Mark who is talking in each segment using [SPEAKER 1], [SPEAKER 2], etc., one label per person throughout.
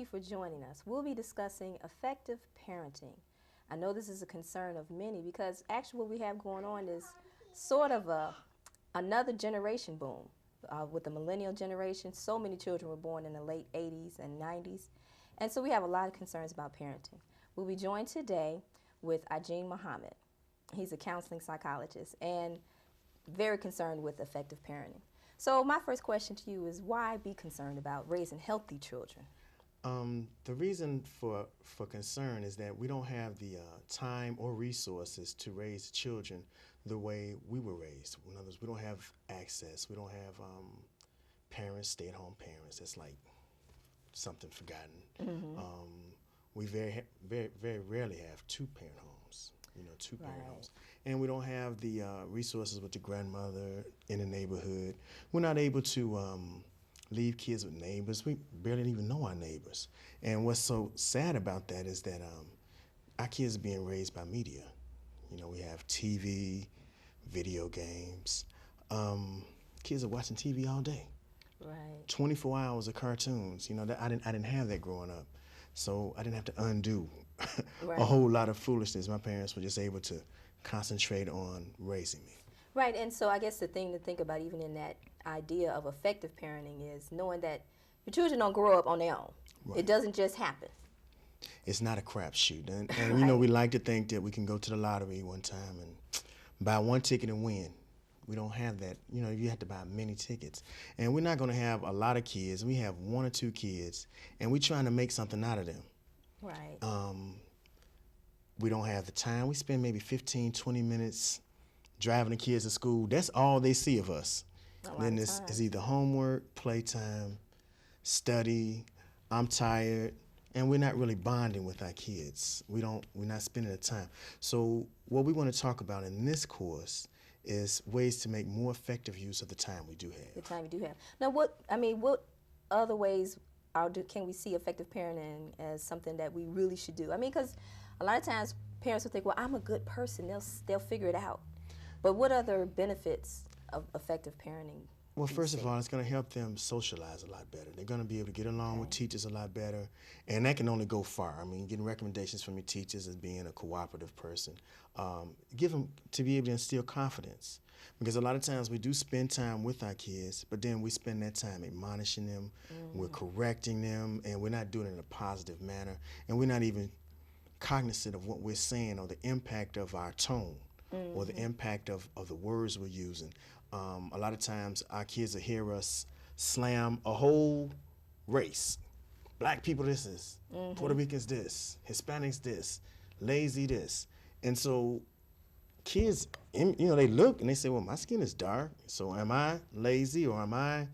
[SPEAKER 1] you for joining us. We'll be discussing effective parenting. I know this is a concern of many because actually what we have going on is sort of another generation boom. With the millennial generation, so many children were born in the late 80s and 90s. And so we have a lot of concerns about parenting. We'll be joined today with Ajeen Muhammad. He's a counseling psychologist and very concerned with effective parenting. So my first question to you is, why be concerned about raising healthy children?
[SPEAKER 2] The reason for concern is that we don't have the time or resources to raise children the way we were raised. In other words, we don't have access. We don't have parents, stay-at-home parents. That's like something forgotten.
[SPEAKER 1] Mm-hmm.
[SPEAKER 2] We very rarely have two-parent homes. Two-parent
[SPEAKER 1] Right.
[SPEAKER 2] homes. And we don't have the resources with the grandmother in the neighborhood. We're not able to leave kids with neighbors. We barely even know our neighbors. And what's so sad about that is that our kids are being raised by media. We have TV, video games. Kids are watching TV all day.
[SPEAKER 1] Right.
[SPEAKER 2] 24 hours of cartoons. That I didn't have that growing up. So I didn't have to undo
[SPEAKER 1] Right.
[SPEAKER 2] a whole lot of foolishness. My parents were just able to concentrate on raising me.
[SPEAKER 1] Right, and so I guess the thing to think about even in that idea of effective parenting is knowing that your children don't grow up on their own.
[SPEAKER 2] Right.
[SPEAKER 1] It doesn't just happen.
[SPEAKER 2] It's not a crapshoot. And
[SPEAKER 1] Right.
[SPEAKER 2] we like to think that we can go to the lottery one time and buy one ticket and win. We don't have that. You have to buy many tickets. And we're not going to have a lot of kids. We have one or two kids, and we're trying to make something out of them.
[SPEAKER 1] Right.
[SPEAKER 2] We don't have the time. We spend maybe 15, 20 minutes driving the kids to school. That's all they see of us. Then it's either homework, playtime, study, I'm tired, and we're not really bonding with our kids. We're not spending the time. So what we want to talk about in this course is ways to make more effective use of the time we do have.
[SPEAKER 1] The time you do have. Now, what other ways can we see effective parenting as something that we really should do? I mean, because a lot of times parents will think, well, I'm a good person. They'll figure it out. But what other benefits of effective parenting?
[SPEAKER 2] Well, first of all, it's going to help them socialize a lot better. They're going to be able to get along with teachers a lot better, and that can only go far. I mean, getting recommendations from your teachers as being a cooperative person. Give them to be able to instill confidence, because a lot of times we do spend time with our kids, but then we spend that time admonishing them, we're correcting them, and we're not doing it in a positive manner, and we're not even cognizant of what we're saying or the impact of our tone or the impact of the words we're using. A lot of times our kids will hear us slam a whole race. Black people this is, Puerto Ricans this, Hispanics this, lazy this. And so kids, they look and they say, well, my skin is dark, so am I lazy or am I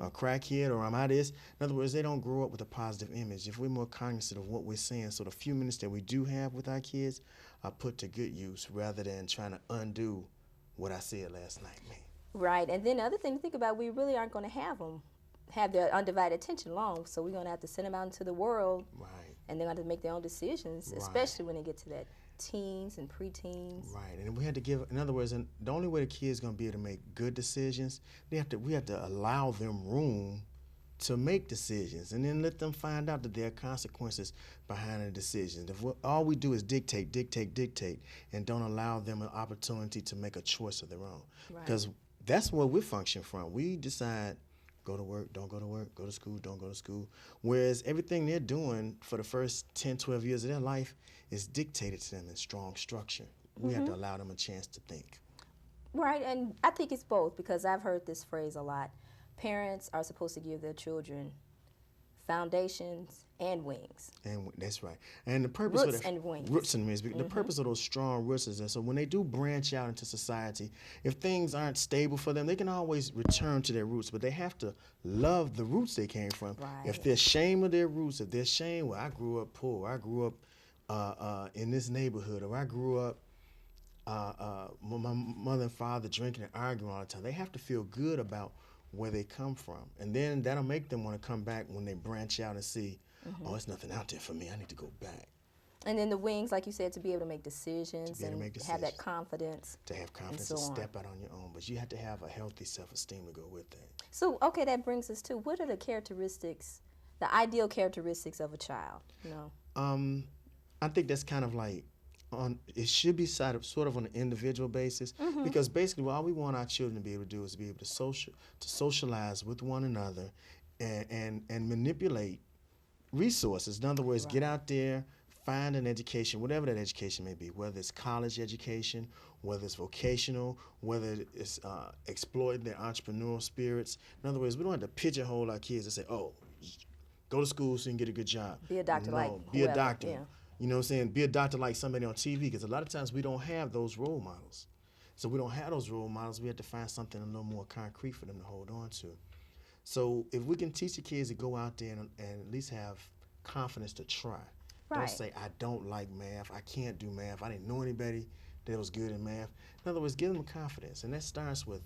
[SPEAKER 2] a crackhead or am I this? In other words, they don't grow up with a positive image. If we're more cognizant of what we're saying, so the few minutes that we do have with our kids are put to good use rather than trying to undo what I said last night, man.
[SPEAKER 1] Right, and then the other thing to think about, we really aren't going to have their undivided attention long, so we're going to have to send them out into the world,
[SPEAKER 2] Right.
[SPEAKER 1] and they're going to make their own decisions, especially when they get to that teens and preteens.
[SPEAKER 2] Right, and we had to give, in other words, and the only way the kids going to be able to make good decisions, we have to allow them room to make decisions, and then let them find out that there are consequences behind the decisions. If all we do is dictate, and don't allow them an opportunity to make a choice of their own.
[SPEAKER 1] Right.
[SPEAKER 2] Because that's where we function from. We decide, go to work, don't go to work, go to school, don't go to school. Whereas everything they're doing for the first 10, 12 years of their life is dictated to them in strong structure. We have to allow them a chance to think.
[SPEAKER 1] Right, and I think it's both, because I've heard this phrase a lot. Parents are supposed to give their children foundations and wings.
[SPEAKER 2] And that's right. And the purpose
[SPEAKER 1] Roots
[SPEAKER 2] of the,
[SPEAKER 1] and wings.
[SPEAKER 2] Roots and wings. The purpose of those strong roots is that so when they do branch out into society, if things aren't stable for them, they can always return to their roots. But they have to love the roots they came from.
[SPEAKER 1] Right.
[SPEAKER 2] If they're ashamed of their roots, if they're ashamed, well, I grew up poor, I grew up in this neighborhood, or I grew up my mother and father drinking and arguing all the time. They have to feel good about where they come from. And then that'll make them want to come back when they branch out and see, oh, there's nothing out there for me. I need to go back.
[SPEAKER 1] And then the wings, like you said, to be able to make decisions
[SPEAKER 2] To be able
[SPEAKER 1] and
[SPEAKER 2] to make
[SPEAKER 1] have that
[SPEAKER 2] decisions.
[SPEAKER 1] confidence.
[SPEAKER 2] To have confidence
[SPEAKER 1] so
[SPEAKER 2] and
[SPEAKER 1] on.
[SPEAKER 2] step out on your own. But you have to have a healthy self-esteem to go with that.
[SPEAKER 1] So, okay, that brings us to, what are the characteristics the ideal characteristics of a child, you know?
[SPEAKER 2] I think that's kind of like it should be sort of on an individual basis, because basically all we want our children to be able to do is be able to socialize with one another and manipulate resources. In other words, get out there, find an education, whatever that education may be, whether it's college education, whether it's vocational, whether it's exploiting their entrepreneurial spirits. In other words, we don't have to pigeonhole our kids and say, oh, go to school so you can get a good job.
[SPEAKER 1] Be a doctor like
[SPEAKER 2] be
[SPEAKER 1] whoever,
[SPEAKER 2] a doctor.
[SPEAKER 1] yeah.
[SPEAKER 2] You know what I'm saying? Be a doctor like somebody on TV, because a lot of times we don't have those role models. So we don't have those role models. We have to find something a little more concrete for them to hold on to. So if we can teach the kids to go out there and at least have confidence to try.
[SPEAKER 1] Right.
[SPEAKER 2] Don't say, I don't like math, I can't do math, I didn't know anybody that was good in math. In other words, give them confidence, and that starts with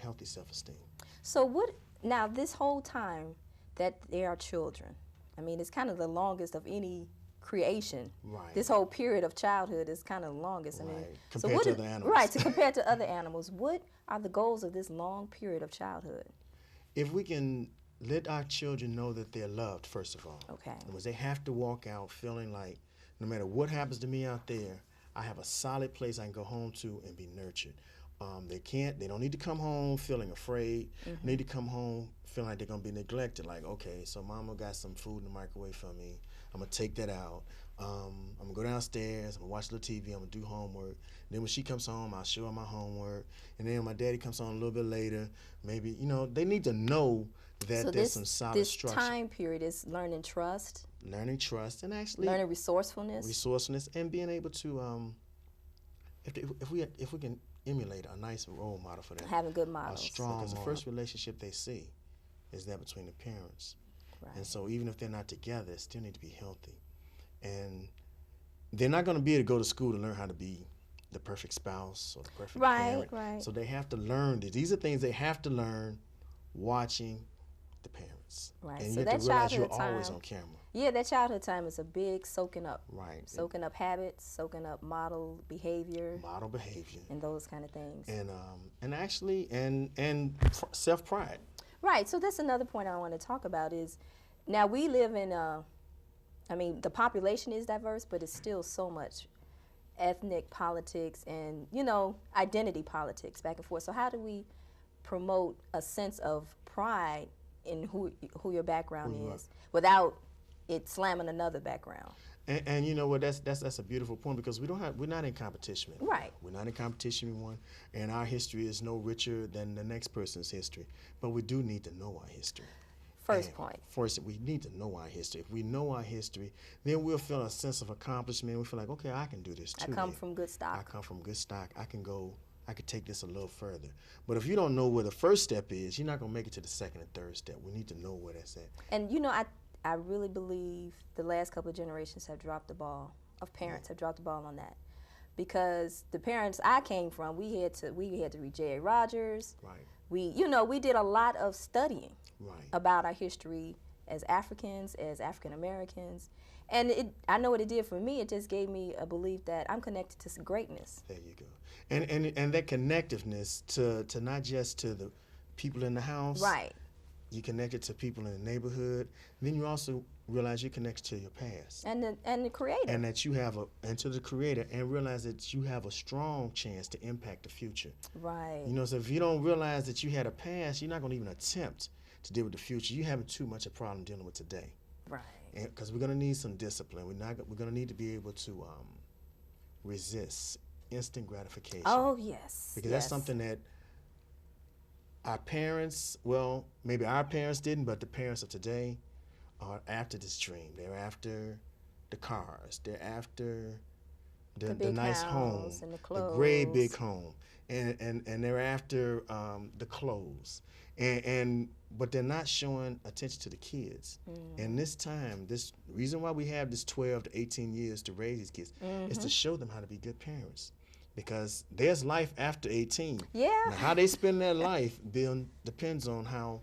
[SPEAKER 2] healthy self-esteem.
[SPEAKER 1] So now this whole time that they are children, I mean, it's kind of the longest of any creation.
[SPEAKER 2] Right.
[SPEAKER 1] This whole period of childhood is kind of the longest. I mean,
[SPEAKER 2] compared to other animals.
[SPEAKER 1] Right, compared to other animals. What are the goals of this long period of childhood?
[SPEAKER 2] If we can let our children know that they're loved, first of all.
[SPEAKER 1] Okay.
[SPEAKER 2] Because they have to walk out feeling like no matter what happens to me out there, I have a solid place I can go home to and be nurtured. They don't need to come home feeling afraid. They need to come home feeling like they're going to be neglected. Like, okay, so mama got some food in the microwave for me. I'm going to take that out. I'm going to go downstairs. I'm going to watch a little TV. I'm going to do homework. Then when she comes home, I'll show her my homework. And then when my daddy comes home a little bit later, maybe, they need to know that there's some solid structure.
[SPEAKER 1] This time period is learning trust.
[SPEAKER 2] Learning trust and actually
[SPEAKER 1] learning resourcefulness.
[SPEAKER 2] Resourcefulness and being able to, if we can emulate a nice role model for them.
[SPEAKER 1] Having good models.
[SPEAKER 2] A strong because the first relationship they see is that between the parents.
[SPEAKER 1] Right.
[SPEAKER 2] And so even if they're not together, it still need to be healthy. And they're not going to be able to go to school to learn how to be the perfect spouse or the perfect parent.
[SPEAKER 1] Right.
[SPEAKER 2] So they have to learn. These are things they have to learn watching the parents.
[SPEAKER 1] Right.
[SPEAKER 2] And
[SPEAKER 1] so
[SPEAKER 2] you have to realize you're always on camera.
[SPEAKER 1] Yeah, that childhood time is a big soaking up.
[SPEAKER 2] Right.
[SPEAKER 1] Soaking up habits, soaking up model behavior.
[SPEAKER 2] Model behavior.
[SPEAKER 1] And those kind of things.
[SPEAKER 2] And actually self-pride.
[SPEAKER 1] Right. So that's another point I want to talk about is now we live in the population is diverse, but it's still so much ethnic politics and, identity politics back and forth. So how do we promote a sense of pride in who your background is without it slamming another background?
[SPEAKER 2] And you know what? That's a beautiful point because we're not in competition.
[SPEAKER 1] Right.
[SPEAKER 2] We're not in competition with one, and our history is no richer than the next person's history. But we do need to know our history.
[SPEAKER 1] First point.
[SPEAKER 2] First, we need to know our history. If we know our history, then we'll feel a sense of accomplishment. We feel like, okay, I can do this too.
[SPEAKER 1] I come from good stock.
[SPEAKER 2] I come from good stock. I could take this a little further. But if you don't know where the first step is, you're not going to make it to the second and third step. We need to know where that's at.
[SPEAKER 1] And, I really believe the last couple of generations have dropped the ball, parents have dropped the ball on that. Because the parents I came from, we had to read J.A. Rogers.
[SPEAKER 2] Right.
[SPEAKER 1] We did a lot of studying about our history as Africans, as African Americans. And I know what it did for me. It just gave me a belief that I'm connected to some greatness.
[SPEAKER 2] There you go. And that connectiveness to not just to the people in the house.
[SPEAKER 1] Right.
[SPEAKER 2] You connected to people in the neighborhood. Then you also realize you're connected to your past.
[SPEAKER 1] And the Creator.
[SPEAKER 2] And that you have and to the Creator, and realize that you have a strong chance to impact the future.
[SPEAKER 1] Right.
[SPEAKER 2] So if you don't realize that you had a past, you're not going to even attempt to deal with the future. You're having too much a problem dealing with today.
[SPEAKER 1] Right.
[SPEAKER 2] Because we're going to need some discipline. We're going to need to be able to resist instant gratification.
[SPEAKER 1] Oh, yes.
[SPEAKER 2] Because that's something that our parents, well, maybe our parents didn't, but the parents of today are after this dream. They're after the cars. They're after the nice home,
[SPEAKER 1] and the clothes.
[SPEAKER 2] The great big home, and they're after the clothes, but they're not showing attention to the kids. And this time, this reason why we have this 12 to 18 years to raise these kids is to show them how to be good parents. Because there's life after 18.
[SPEAKER 1] Yeah.
[SPEAKER 2] Now, how they spend their life depends on how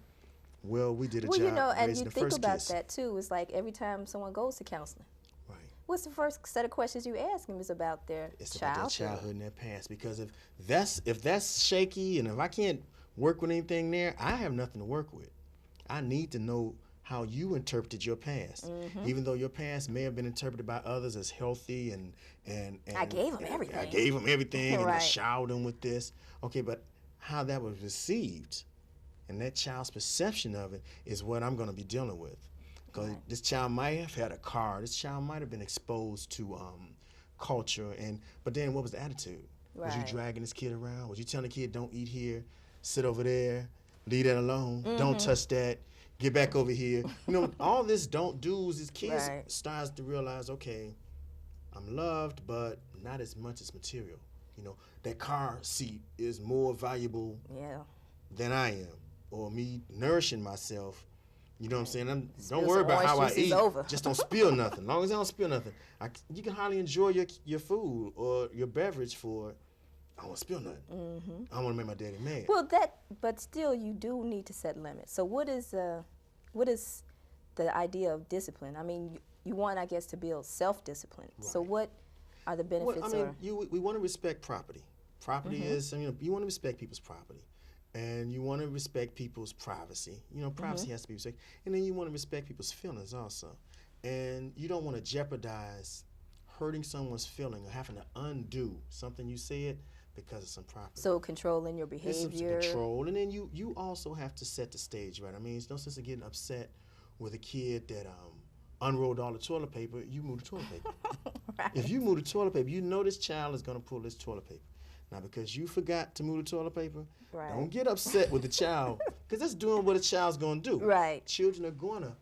[SPEAKER 2] well we did a job raising the first kids.
[SPEAKER 1] And you think about that too. It's like every time someone goes to counseling,
[SPEAKER 2] right?
[SPEAKER 1] What's the first set of questions you ask them is about their
[SPEAKER 2] childhood. It's about their childhood and their past. Because if that's shaky and if I can't work with anything there, I have nothing to work with. I need to know how you interpreted your past. Even though your past may have been interpreted by others as healthy and
[SPEAKER 1] I gave him
[SPEAKER 2] and
[SPEAKER 1] everything.
[SPEAKER 2] I gave them everything and I
[SPEAKER 1] Right.
[SPEAKER 2] showered them with this. Okay, but how that was received and that child's perception of it is what I'm going to be dealing with. Because this child might have had a car. This child might have been exposed to culture, but then what was the attitude? Was you
[SPEAKER 1] Right.
[SPEAKER 2] dragging this kid around? Was you telling the kid, don't eat here, sit over there, leave that alone, don't touch that, get back over here? You know, all this don't do's, these kids
[SPEAKER 1] Right.
[SPEAKER 2] starts to realize, okay, I'm loved, but not as much as material. You know, that car seat is more valuable
[SPEAKER 1] Yeah.
[SPEAKER 2] than I am, or me nourishing myself. You know what I'm saying? Don't
[SPEAKER 1] Spill
[SPEAKER 2] worry
[SPEAKER 1] some
[SPEAKER 2] about how I
[SPEAKER 1] orange juice,
[SPEAKER 2] eat.
[SPEAKER 1] it's over.
[SPEAKER 2] Just don't spill nothing. As long as I don't spill nothing, you can hardly enjoy your food or your beverage for. I don't want to spill nothing. I don't want to make my daddy mad.
[SPEAKER 1] Well, but still, you do need to set limits. So, what is the idea of discipline? I mean, you want, I guess, to build self-discipline. So,
[SPEAKER 2] Right.
[SPEAKER 1] what are the benefits?
[SPEAKER 2] Well, I mean, we want to respect property. Property is, you want to respect people's property. And you want to respect people's privacy. You know, privacy has to be respected. And then you want to respect people's feelings also. And you don't want to jeopardize hurting someone's feeling or having to undo something you said because of some property.
[SPEAKER 1] So, controlling your
[SPEAKER 2] It's some
[SPEAKER 1] behavior.
[SPEAKER 2] control. And then you also have to set the stage right. I mean, it's no sense in getting upset with a kid that unrolled all the toilet paper. You move the toilet paper.
[SPEAKER 1] Right.
[SPEAKER 2] If you move the toilet paper, you know this child is going to pull this toilet paper. Now, because you forgot to move the toilet paper,
[SPEAKER 1] Right.
[SPEAKER 2] don't get upset with the child, because that's doing what a child's going to do.
[SPEAKER 1] Right.
[SPEAKER 2] Children are going to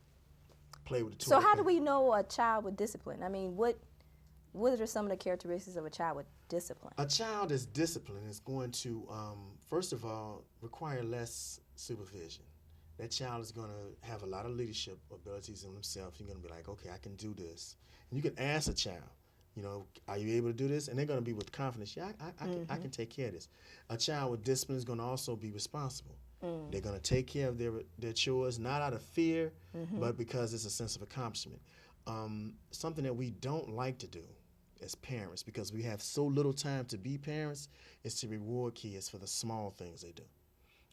[SPEAKER 2] play with the
[SPEAKER 1] So,
[SPEAKER 2] toilet
[SPEAKER 1] how
[SPEAKER 2] paper.
[SPEAKER 1] do we know a child with discipline? I mean, what are some of the characteristics of a child with discipline?
[SPEAKER 2] A child that's disciplined is going to, first of all, require less supervision. That child is going to have a lot of leadership abilities in themselves. You're going to be like, okay, I can do this. And you can ask a child, you know, are you able to do this? And they're going to be with confidence. Yeah, I can take care of this. A child with discipline is going to also be responsible. They're going to take care of their chores, not out of fear, but because it's a sense of accomplishment. Something that we don't like to do as parents, because we have so little time to be parents, is to reward kids for the small things they do.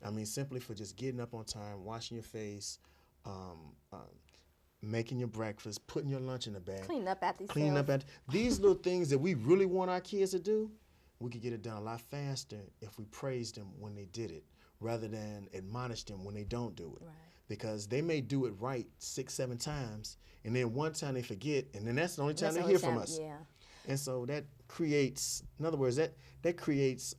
[SPEAKER 2] I mean, simply for just getting up on time, washing your face, making your breakfast, putting your lunch in the bag.
[SPEAKER 1] Cleaning up after yourself.
[SPEAKER 2] Cleaning up after. These little things that we really want our kids to do, we could get it done a lot faster if we praise them when they did it, rather than admonish them when they don't do it.
[SPEAKER 1] Right.
[SPEAKER 2] Because they may do it right 6, 7 times, and then one time they forget, and then that's the only time
[SPEAKER 1] That's
[SPEAKER 2] they
[SPEAKER 1] the
[SPEAKER 2] hear
[SPEAKER 1] only
[SPEAKER 2] from
[SPEAKER 1] time-
[SPEAKER 2] us.
[SPEAKER 1] Yeah.
[SPEAKER 2] And so that creates, in other words, that creates,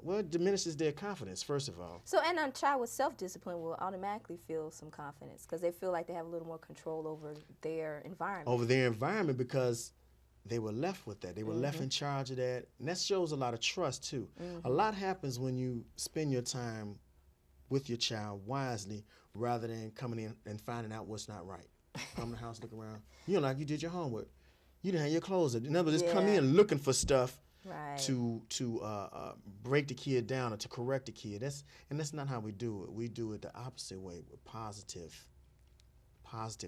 [SPEAKER 2] it diminishes their confidence, first of all.
[SPEAKER 1] So, and a child with self-discipline will automatically feel some confidence because they feel like they have a little more control over their environment.
[SPEAKER 2] Over their environment, because they were left with that. They were left in charge of that. And that shows a lot of trust, too. A lot happens when you spend your time with your child wisely rather than coming in and finding out what's not right. Come in the house, look around. You know, like you did your homework. You didn't have your clothes up. In other words, just come
[SPEAKER 1] Yeah.
[SPEAKER 2] in looking for stuff
[SPEAKER 1] Right.
[SPEAKER 2] to break the kid down or to correct the kid. That's not how we do it. We do it the opposite way, with positive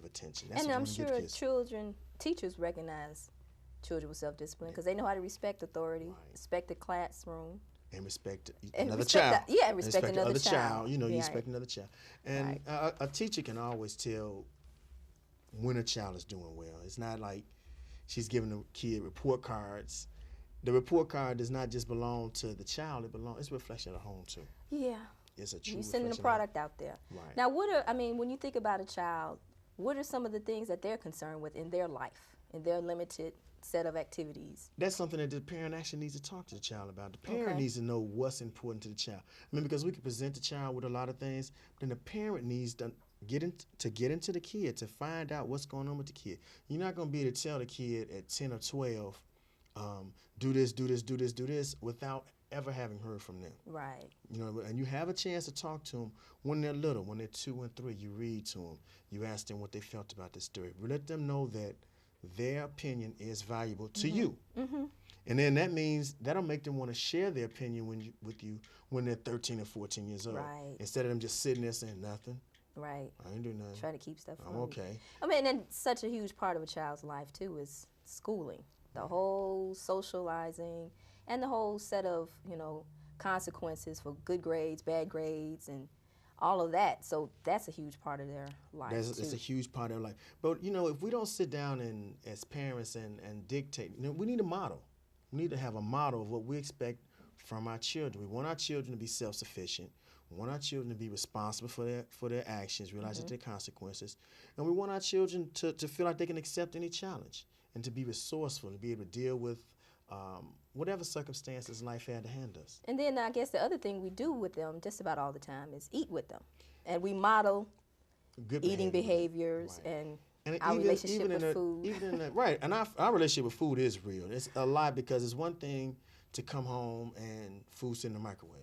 [SPEAKER 2] attention. That's
[SPEAKER 1] And
[SPEAKER 2] what
[SPEAKER 1] I'm
[SPEAKER 2] we give
[SPEAKER 1] sure
[SPEAKER 2] kids.
[SPEAKER 1] teachers recognize children with self-discipline because they know how to respect authority,
[SPEAKER 2] Right.
[SPEAKER 1] respect the classroom.
[SPEAKER 2] And respect
[SPEAKER 1] And
[SPEAKER 2] another
[SPEAKER 1] respect
[SPEAKER 2] child.
[SPEAKER 1] the- yeah,
[SPEAKER 2] And
[SPEAKER 1] respect
[SPEAKER 2] the
[SPEAKER 1] another
[SPEAKER 2] other
[SPEAKER 1] child.
[SPEAKER 2] You know, you
[SPEAKER 1] Right.
[SPEAKER 2] respect another child. And a teacher can always tell when a child is doing well. It's not like she's giving the kid report cards. The report card does not just belong to the child. It's a reflection of the home, too.
[SPEAKER 1] Yeah.
[SPEAKER 2] It's a true
[SPEAKER 1] You're sending a
[SPEAKER 2] reflection of-
[SPEAKER 1] product out there.
[SPEAKER 2] Right.
[SPEAKER 1] Now, when you think about a child, what are some of the things that they're concerned with in their life, in their limited set of activities?
[SPEAKER 2] That's something that the parent actually needs to talk to the child about. The parent
[SPEAKER 1] Okay.
[SPEAKER 2] needs to know what's important to the child. I mean, because we can present the child with a lot of things, then the parent needs to get into the kid to find out what's going on with the kid. You're not going to be able to tell the kid at 10 or 12, do this, do this, do this, do this, without ever having heard from them.
[SPEAKER 1] Right.
[SPEAKER 2] You know, and you have a chance to talk to them when they're little, when they're 2 and 3. You read to them. You ask them what they felt about the story. Let them know that their opinion is valuable to you. And then that means that'll make them want to share their opinion with you when they're 13 or 14 years old.
[SPEAKER 1] Right.
[SPEAKER 2] Instead of them just sitting there saying nothing.
[SPEAKER 1] Right.
[SPEAKER 2] I ain't doing nothing.
[SPEAKER 1] Try to keep stuff from
[SPEAKER 2] I'm
[SPEAKER 1] you.
[SPEAKER 2] okay.
[SPEAKER 1] I mean, and such a huge part of a child's life, too, is schooling. The whole socializing and the whole set of, consequences for good grades, bad grades, and all of that. So that's a huge part of their life too.
[SPEAKER 2] It's a huge part of their life. But, you know, if we don't sit down and as parents and dictate, you know, we need a model. We need to have a model of what we expect from our children. We want our children to be self-sufficient. We want our children to be responsible for their actions, realize that there are consequences. And we want our children to feel like they can accept any challenge and to be resourceful, to be able to deal with whatever circumstances life had to hand us.
[SPEAKER 1] And then I guess the other thing we do with them just about all the time is eat with them. And we model
[SPEAKER 2] Good
[SPEAKER 1] eating
[SPEAKER 2] behavior.
[SPEAKER 1] behaviors
[SPEAKER 2] Right.
[SPEAKER 1] and our relationship with food.
[SPEAKER 2] Right, and our relationship with food is real. It's a lot because it's one thing to come home and food's in the microwave.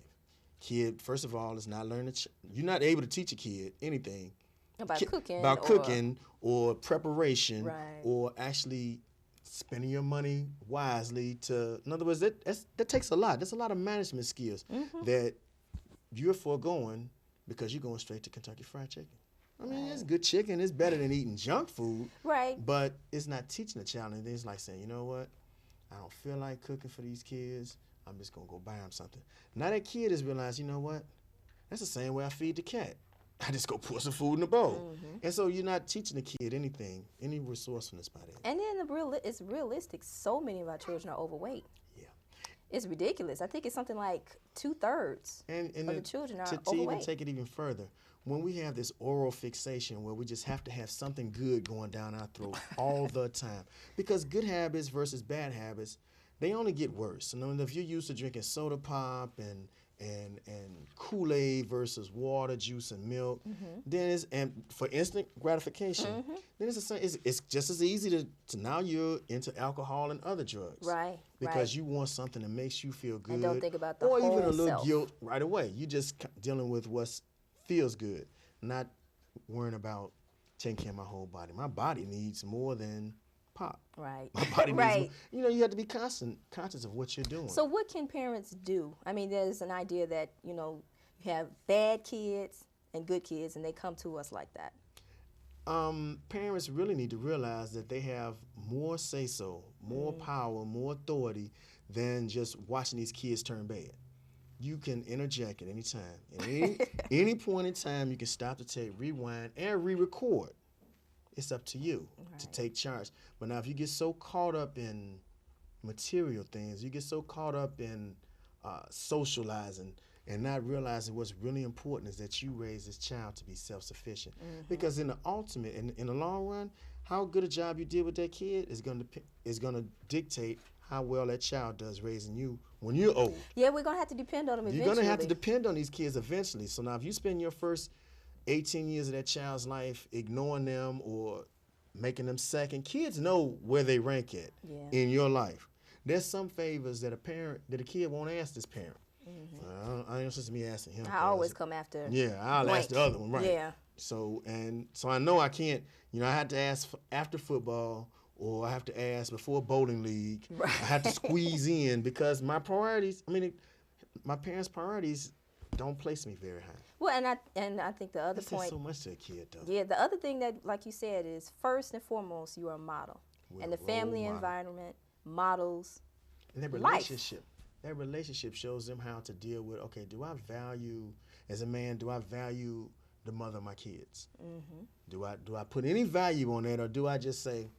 [SPEAKER 2] Kid, first of all, is not learning. You're not able to teach a kid anything
[SPEAKER 1] About
[SPEAKER 2] cooking or preparation
[SPEAKER 1] Right.
[SPEAKER 2] or actually spending your money wisely. In other words, that takes a lot. There's a lot of management skills that you're foregoing because you're going straight to Kentucky Fried Chicken. I mean, it's good chicken. It's better than eating junk food.
[SPEAKER 1] Right.
[SPEAKER 2] But it's not teaching the child anything. It's like saying, you know what? I don't feel like cooking for these kids. I'm just going to go buy them something. Now that kid has realized, you know what? That's the same way I feed the cat. I just go pour some food in the bowl. And so you're not teaching the kid anything, any resourcefulness by that.
[SPEAKER 1] And then it's realistic. So many of our children are overweight.
[SPEAKER 2] Yeah.
[SPEAKER 1] It's ridiculous. I think it's something like 2/3 of the children are
[SPEAKER 2] to
[SPEAKER 1] overweight.
[SPEAKER 2] even take it even further, when we have this oral fixation where we just have to have something good going down our throat all the time, because good habits versus bad habits, they only get worse. You know, if you're used to drinking soda pop and Kool-Aid versus water, juice, and milk, then and for instant gratification, then it's just as easy to now you're into alcohol and other drugs.
[SPEAKER 1] Right.
[SPEAKER 2] Because you want something that makes you feel good.
[SPEAKER 1] And don't think about the
[SPEAKER 2] or
[SPEAKER 1] whole
[SPEAKER 2] even a little
[SPEAKER 1] self.
[SPEAKER 2] guilt right away. You just dealing with what feels good, not worrying about taking care of my whole body. My body needs more than pop.
[SPEAKER 1] Right.
[SPEAKER 2] My body
[SPEAKER 1] Right.
[SPEAKER 2] needs more. You have to be conscious of what you're doing.
[SPEAKER 1] So what can parents do? I mean, there's an idea that, you have bad kids and good kids, and they come to us like that.
[SPEAKER 2] Parents really need to realize that they have more say-so, more power, more authority than just watching these kids turn bad. You can interject at any time. At any point in time, you can stop the tape, rewind, and re-record. It's up to you to take charge. But now if you get so caught up in material things, you get so caught up in socializing and not realizing what's really important is that you raise this child to be self-sufficient. Because in the ultimate, in the long run, how good a job you did with that kid is going to dictate how well that child does raising you when you're old.
[SPEAKER 1] Yeah, we're going to have to depend on them eventually.
[SPEAKER 2] You're going to have to depend on these kids eventually. So now if you spend your first 18 years of that child's life ignoring them or making them second, kids know where they rank at in your life. There's some favors that a kid won't ask this parent. I ain't supposed to be asking him.
[SPEAKER 1] I always come after.
[SPEAKER 2] Yeah, I'll
[SPEAKER 1] blank.
[SPEAKER 2] ask the other one, right?
[SPEAKER 1] Yeah.
[SPEAKER 2] So I know I can't. I had to ask after football, or I have to ask before a bowling league.
[SPEAKER 1] Right.
[SPEAKER 2] I have to squeeze in because my priorities. My parents' priorities don't place me very high.
[SPEAKER 1] Well, and I think the other
[SPEAKER 2] That's
[SPEAKER 1] point.
[SPEAKER 2] so much to a kid, though.
[SPEAKER 1] Yeah, the other thing that, like you said, is first and foremost, you are a model, and the family environment models.
[SPEAKER 2] And that relationship. That relationship shows them how to deal with, okay, do I value, as a man, do I value the mother of my kids? Do I put any value on that, or do I just say,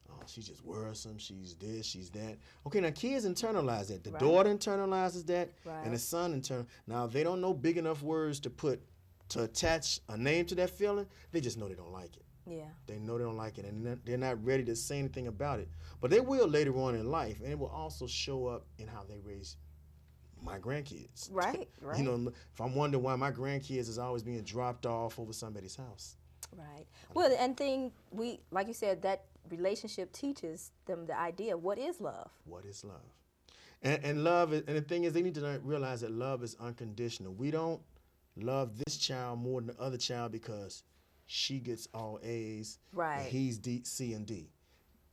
[SPEAKER 2] oh, she's just worrisome, she's this, she's that? Okay, now kids internalize that. The daughter internalizes that, and the son Now, if they don't know big enough words to attach a name to that feeling, they just know they don't like it.
[SPEAKER 1] Yeah.
[SPEAKER 2] They know they don't like it, and they're not ready to say anything about it. But they will later on in life, and it will also show up in how they raise my grandkids.
[SPEAKER 1] Right.
[SPEAKER 2] If I'm wondering why my grandkids is always being dropped off over somebody's house.
[SPEAKER 1] Right. Well, and like you said, that relationship teaches them the idea of what is love.
[SPEAKER 2] What is love? And love, and the thing is, they need to realize that love is unconditional. We don't love this child more than the other child because she gets all A's, and he's C and D.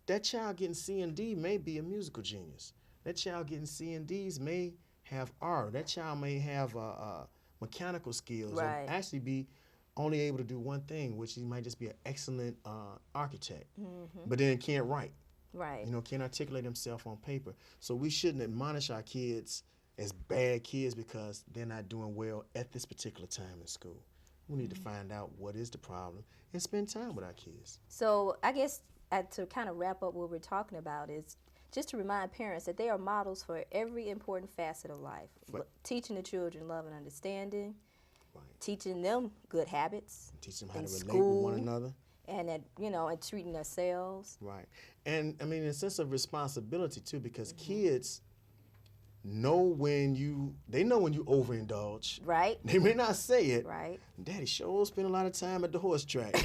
[SPEAKER 2] That child getting C and D may be a musical genius. That child getting C and D's may have art. That child may have mechanical skills, or actually be only able to do one thing, which he might just be an excellent architect, but then can't write.
[SPEAKER 1] Right.
[SPEAKER 2] Can't articulate himself on paper. So we shouldn't admonish our kids as bad kids because they're not doing well at this particular time in school. We need to find out what is the problem and spend time with our kids.
[SPEAKER 1] So I guess to kind of wrap up what we're talking about is just to remind parents that they are models for every important facet of life. Teaching the children love and understanding,
[SPEAKER 2] Right.
[SPEAKER 1] teaching them good habits,
[SPEAKER 2] Teach them how
[SPEAKER 1] in
[SPEAKER 2] to relate
[SPEAKER 1] school,
[SPEAKER 2] with one another.
[SPEAKER 1] and and treating themselves.
[SPEAKER 2] Right. And I mean, a sense of responsibility too, because kids know when you overindulge.
[SPEAKER 1] Right.
[SPEAKER 2] They may not say it.
[SPEAKER 1] Right.
[SPEAKER 2] Daddy sure spend a lot of time at the horse track.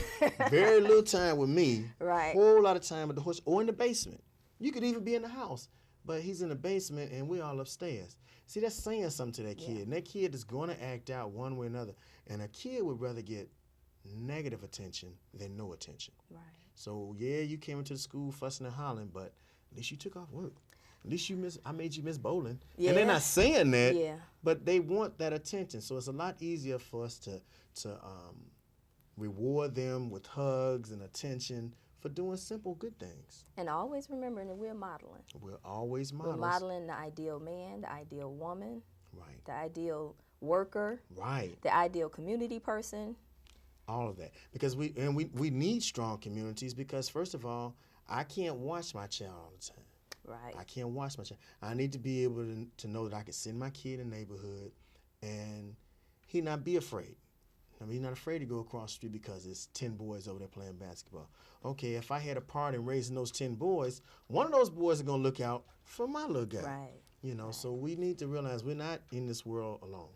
[SPEAKER 2] Very little time with me.
[SPEAKER 1] Right.
[SPEAKER 2] Whole lot of time at the horse or in the basement. You could even be in the house, but he's in the basement and we all upstairs. See, that's saying something to that kid.
[SPEAKER 1] Yeah.
[SPEAKER 2] And that kid is going to act out one way or another. And a kid would rather get negative attention than no attention.
[SPEAKER 1] Right.
[SPEAKER 2] So, yeah, you came into the school fussing and hollering, but at least you took off work. At least I made you miss bowling.
[SPEAKER 1] Yeah.
[SPEAKER 2] And they're not saying that,
[SPEAKER 1] Yeah.
[SPEAKER 2] but they want that attention. So it's a lot easier for us to reward them with hugs and attention for doing simple good things.
[SPEAKER 1] And always remembering that we're modeling.
[SPEAKER 2] We're always models.
[SPEAKER 1] We're modeling the ideal man, the ideal woman,
[SPEAKER 2] Right.
[SPEAKER 1] the ideal worker,
[SPEAKER 2] Right.
[SPEAKER 1] the ideal community person.
[SPEAKER 2] All of that. Because we need strong communities because, first of all, I can't watch my child all the time.
[SPEAKER 1] Right.
[SPEAKER 2] I can't watch my child. I need to be able to know that I can send my kid in the neighborhood and he not be afraid. I mean, he's not afraid to go across the street because there's 10 boys over there playing basketball. Okay, if I had a part in raising those 10 boys, one of those boys is going to look out for my little guy.
[SPEAKER 1] Right.
[SPEAKER 2] You know, so we need to realize we're not in this world alone.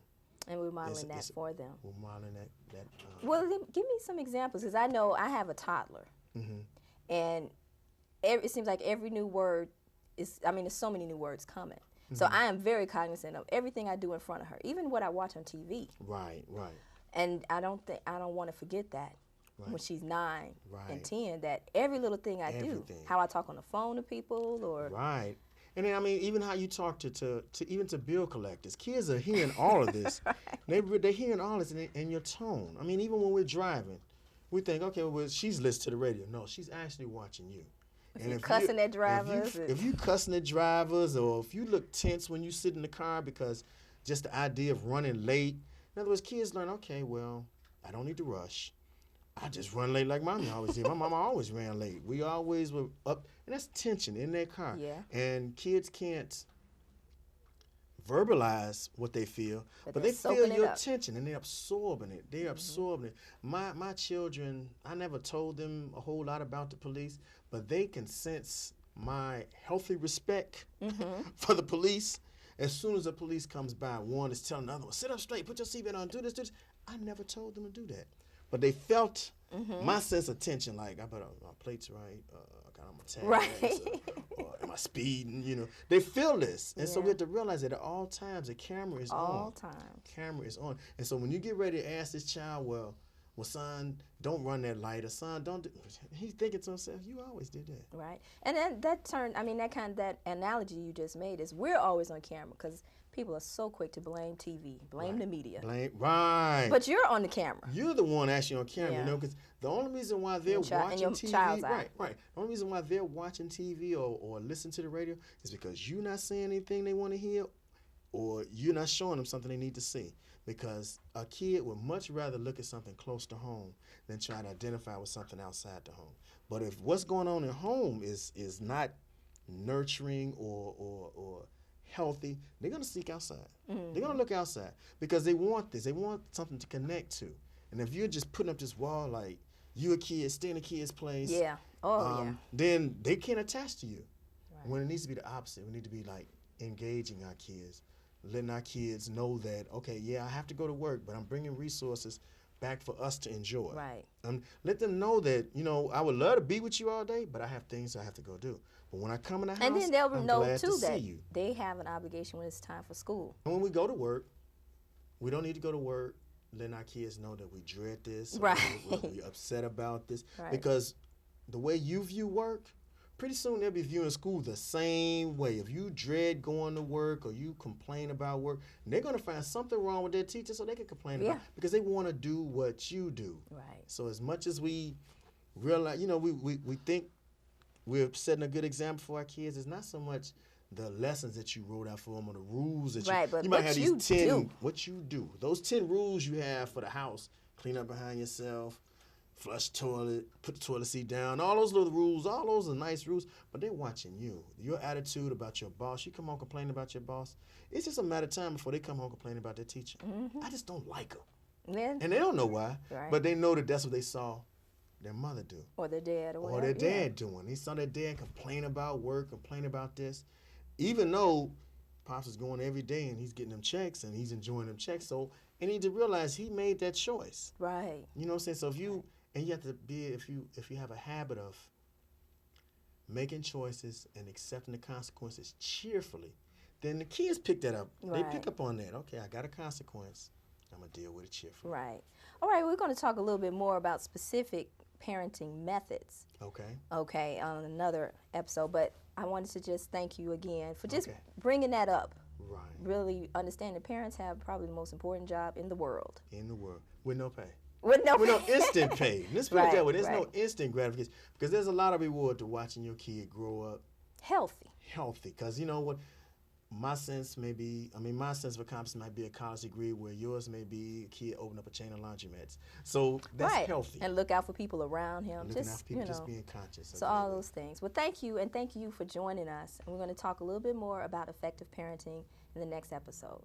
[SPEAKER 1] And we're modeling that for them.
[SPEAKER 2] We're modeling that.
[SPEAKER 1] Well, give me some examples because I know I have a toddler.
[SPEAKER 2] Mm-hmm.
[SPEAKER 1] And it seems like every new word there's so many new words coming. Mm-hmm. So I am very cognizant of everything I do in front of her, even what I watch on TV.
[SPEAKER 2] Right, right.
[SPEAKER 1] And I don't want to forget that when she's 9 and 10, that every little thing I do, how I talk on the phone to people or.
[SPEAKER 2] Right. And then, I mean, even how you talk to even to bill collectors. Kids are hearing all of this. Right. They're hearing all this in your tone. I mean, even when we're driving, we think, okay, well, she's listening to the radio. No, she's actually watching you.
[SPEAKER 1] And if cussing at drivers.
[SPEAKER 2] If you cussing at drivers or if you look tense when you sit in the car because just the idea of running late. In other words, kids learn, okay, well, I don't need to rush. I just run late like Mommy always did. My mama always ran late. We always were up. And that's tension in their car.
[SPEAKER 1] Yeah.
[SPEAKER 2] And kids can't verbalize what they feel, but they feel your tension and they're absorbing it. They're absorbing it. My children, I never told them a whole lot about the police, but they can sense my healthy respect for the police. As soon as the police comes by, one is telling the other one, sit up straight, put your seatbelt on, do this, do this. I never told them to do that. But they felt my sense of tension, like, I better my plates right, I got on my tags, or am I speeding, you know. They feel this. And so we have to realize that at all times the camera is on.
[SPEAKER 1] All times.
[SPEAKER 2] Camera is on. And so when you get ready to ask this child, well, son, don't run that light, or son, don't do, he's thinking to himself, you always did that.
[SPEAKER 1] Right. And then that analogy you just made is we're always on camera because people are so quick to blame TV, blame the media.
[SPEAKER 2] Right.
[SPEAKER 1] But you're on the camera.
[SPEAKER 2] You're the one actually on camera, you know, because the only reason why they're watching TV, right. The only reason why they're watching TV or listening to the radio is because you're not saying anything they want to hear, or you're not showing them something they need to see. Because a kid would much rather look at something close to home than try to identify with something outside the home. But if what's going on at home is not nurturing or healthy, they're going to seek outside. They're going to look outside because they want this. They want something to connect to. And if you're just putting up this wall like, you a kid, stay in a kid's place, then they can't attach to you. Right. When it needs to be the opposite. We need to be like engaging our kids, letting our kids know that, okay, yeah, I have to go to work, but I'm bringing resources back for us to enjoy.
[SPEAKER 1] Right.
[SPEAKER 2] Let them know that, you know, I would love to be with you all day, but I have things I have to go do. But when I come in the house,
[SPEAKER 1] and then they'll
[SPEAKER 2] I'm
[SPEAKER 1] know
[SPEAKER 2] glad
[SPEAKER 1] too
[SPEAKER 2] to
[SPEAKER 1] that
[SPEAKER 2] see you.
[SPEAKER 1] They have an obligation when it's time for school.
[SPEAKER 2] And when we go to work, we don't need to go to work letting our kids know that we dread this,
[SPEAKER 1] right?
[SPEAKER 2] We're upset about this,
[SPEAKER 1] right.
[SPEAKER 2] Because the way you view work, pretty soon they'll be viewing school the same way. If you dread going to work or you complain about work, they're going to find something wrong with their teacher so they can complain about it because they want to do what you do.
[SPEAKER 1] Right.
[SPEAKER 2] So as much as we realize, you know, we think we're setting a good example for our kids. It's not so much the lessons that you wrote out for them or the rules that
[SPEAKER 1] Right, but
[SPEAKER 2] you might
[SPEAKER 1] what
[SPEAKER 2] have
[SPEAKER 1] you
[SPEAKER 2] these 10,
[SPEAKER 1] do.
[SPEAKER 2] what you do. Those 10 rules you have for the house: clean up behind yourself, flush toilet, put the toilet seat down, all those little rules, all those are nice rules, but they're watching you. Your attitude about your boss, you come home complaining about your boss, it's just a matter of time before they come home complaining about their teacher. I just don't like them.
[SPEAKER 1] Yeah.
[SPEAKER 2] And they don't know why,
[SPEAKER 1] Right.
[SPEAKER 2] but they know that that's what they saw their mother do.
[SPEAKER 1] Or their dad or
[SPEAKER 2] Or
[SPEAKER 1] whatever.
[SPEAKER 2] their dad doing. They saw their dad complain about work, complain about this, even though Pops is going every day and he's getting them checks and he's enjoying them checks. So, and he need to realize he made that choice.
[SPEAKER 1] Right.
[SPEAKER 2] You know what I'm saying? So if you, and you have to be, if you have a habit of making choices and accepting the consequences cheerfully, then the kids pick that up.
[SPEAKER 1] Right.
[SPEAKER 2] They pick up on that. Okay, I got a consequence. I'm going to deal with it cheerfully.
[SPEAKER 1] Right. All right, we're going to talk a little bit more about specific parenting methods.
[SPEAKER 2] Okay.
[SPEAKER 1] Okay, on another episode, but I wanted to just thank you again for just
[SPEAKER 2] Okay.
[SPEAKER 1] bringing that up.
[SPEAKER 2] Right.
[SPEAKER 1] Really understand that parents have probably the most important job in the world.
[SPEAKER 2] In the world. With no pay.
[SPEAKER 1] With no
[SPEAKER 2] instant pay. Let's put it that way. There's no
[SPEAKER 1] right.
[SPEAKER 2] instant gratification because there's a lot of reward to watching your kid grow up
[SPEAKER 1] Healthy.
[SPEAKER 2] healthy. Because you know what, my sense of accomplishment might be a college degree, where yours may be a kid open up a chain of laundromats. So that's
[SPEAKER 1] right.
[SPEAKER 2] healthy.
[SPEAKER 1] And look out for people around him.
[SPEAKER 2] Looking
[SPEAKER 1] Just
[SPEAKER 2] out for people,
[SPEAKER 1] you know,
[SPEAKER 2] just being conscious.
[SPEAKER 1] so all those things. Well, thank you, and thank you for joining us. And we're going to talk a little bit more about effective parenting in the next episode.